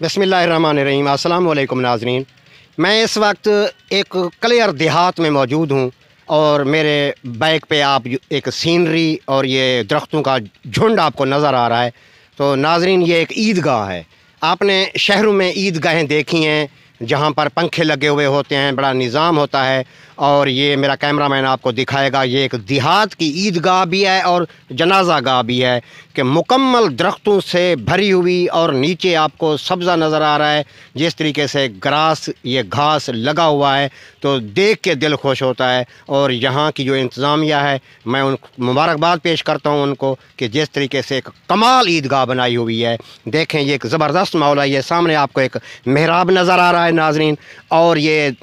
बिस्मिल्लाहिर्रहमानिर्रहीम। अस्सलाम वालेकुम नाज़रीन। मैं इस वक्त एक क्लियर देहात में मौजूद हूँ और मेरे बैक पे आप एक सीनरी और ये दरख्तों का झुंड आपको नज़र आ रहा है। तो नाज़रीन, ये एक ईदगाह है। आपने शहरों में ईदगाहें देखी हैं जहाँ पर पंखे लगे हुए होते हैं, बड़ा निज़ाम होता है। और ये मेरा कैमरामैन आपको दिखाएगा, ये एक देहात की ईदगाह भी है और जनाजा गाह भी है कि मुकम्मल दरख्तों से भरी हुई, और नीचे आपको सब्ज़ा नज़र आ रहा है। जिस तरीके से ग्रास, ये घास लगा हुआ है तो देख के दिल खुश होता है। और यहाँ की जो इंतज़ामिया है, मैं उन मुबारकबाद पेश करता हूँ उनको कि जिस तरीके से एक कमाल ईदगाह बनाई हुई है। देखें, ये एक ज़बरदस्त माहौल है। ये सामने आपको एक मेहराब नज़र आ रहा है नाज़रीन, और ये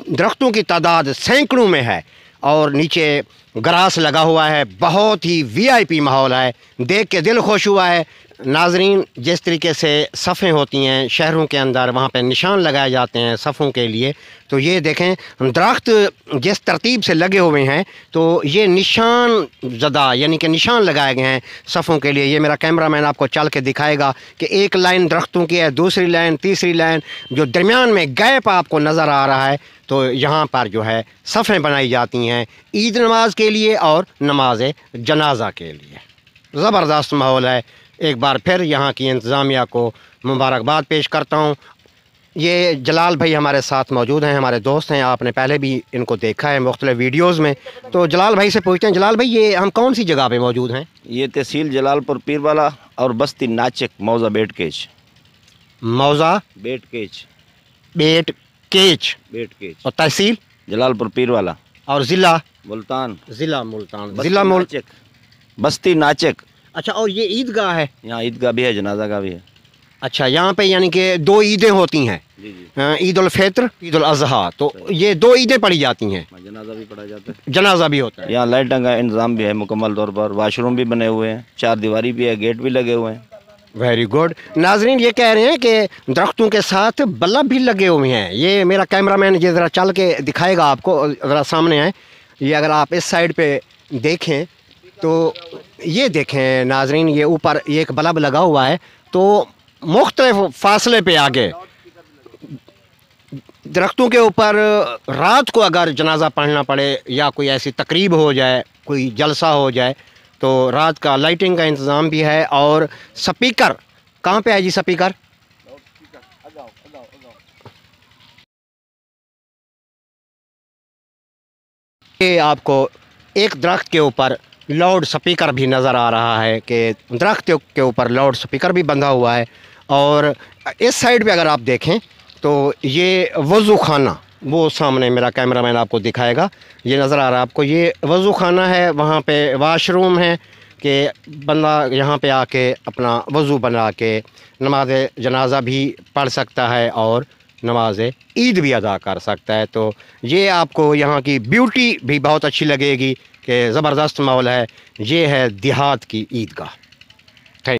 दरख्तों की तादाद सैकड़ों में है और नीचे ग्रास लगा हुआ है। बहुत ही वीआईपी माहौल है, देख के दिल खुश हुआ है। नाज़रीन, जिस तरीके से सफ़ें होती हैं शहरों के अंदर, वहाँ पे निशान लगाए जाते हैं सफ़ों के लिए। तो ये देखें, दरख्त जिस तरतीब से लगे हुए हैं तो ये निशान ज़दा, यानी कि निशान लगाए गए हैं सफ़ों के लिए। ये मेरा कैमरामैन आपको चल के दिखाएगा कि एक लाइन दरख्तों की है, दूसरी लाइन, तीसरी लाइन, जो दरमियान में गैप आपको नज़र आ रहा है। तो यहाँ पर जो है सफ़ें बनाई जाती हैं ईद नमाज के लिए और नमाज जनाजा के लिए। ज़बरदस्त माहौल है। एक बार फिर यहाँ की इंतज़ामिया को मुबारकबाद पेश करता हूँ। ये जलाल भाई हमारे साथ मौजूद हैं, हमारे दोस्त हैं। आपने पहले भी इनको देखा है मुख्तलिफ़ वीडियोज़ में। तो जलाल भाई से पूछते हैं, जलाल भाई ये हम कौन सी जगह पे मौजूद हैं? ये तहसील जलालपुर पीरवाला और बस्ती नाचक मौजा बेटकेच। मौजा बेटकेच बेटकेच और तहसील जलालपुर पीरवाला और ज़िला मुल्तान। मुल्तान, बस्ती नाचक। अच्छा, और ये ईदगाह है? यहाँ ईदगाह भी है, जनाजा का भी है। अच्छा, यहाँ पे यानी कि दो ईदें होती हैं, ईद उल फित्र, ईद उल अज़हा। तो ये दो ईदें पढ़ी जाती हैं, जनाजा भी पढ़ा जाता है। जनाजा भी होता है। यहाँ लाइटों का इंतजाम भी है मुकम्मल तौर पर, वाशरूम भी बने हुए हैं, 4 दीवारी भी है, गेट भी लगे हुए हैं। Very good. नाजरीन, ये कह रहे हैं कि दरख्तों के साथ बल्ब भी लगे हुए हैं। ये मेरा कैमरामैन ये ज़रा चल के दिखाएगा आपको, ज़रा सामने है। ये अगर आप इस साइड पे देखें तो ये देखें नाजरीन, ये ऊपर ये एक बल्ब लगा हुआ है। तो मुख्तलिफ फासले पे आगे दरख्तों के ऊपर रात को अगर जनाजा पढ़ना पड़े या कोई ऐसी तकरीब हो जाए, कोई जलसा हो जाए, तो रात का लाइटिंग का इंतज़ाम भी है। और स्पीकर कहाँ पे है जी? स्पीकर ये आपको एक दरख्त के ऊपर लाउड स्पीकर भी नज़र आ रहा है कि दरख्त के ऊपर लाउड स्पीकर भी बंधा हुआ है। और इस साइड पे अगर आप देखें तो ये वज़ू खाना, वो सामने मेरा कैमरामैन आपको दिखाएगा, ये नज़र आ रहा है आपको। ये वज़ू खाना है, वहाँ पे वाशरूम है कि बंदा यहाँ पे आके अपना वज़ू बना के नमाज जनाजा भी पढ़ सकता है और नमाज ईद भी अदा कर सकता है। तो ये आपको यहाँ की ब्यूटी भी बहुत अच्छी लगेगी कि ज़बरदस्त माहौल है। ये है देहात की ईदगाह।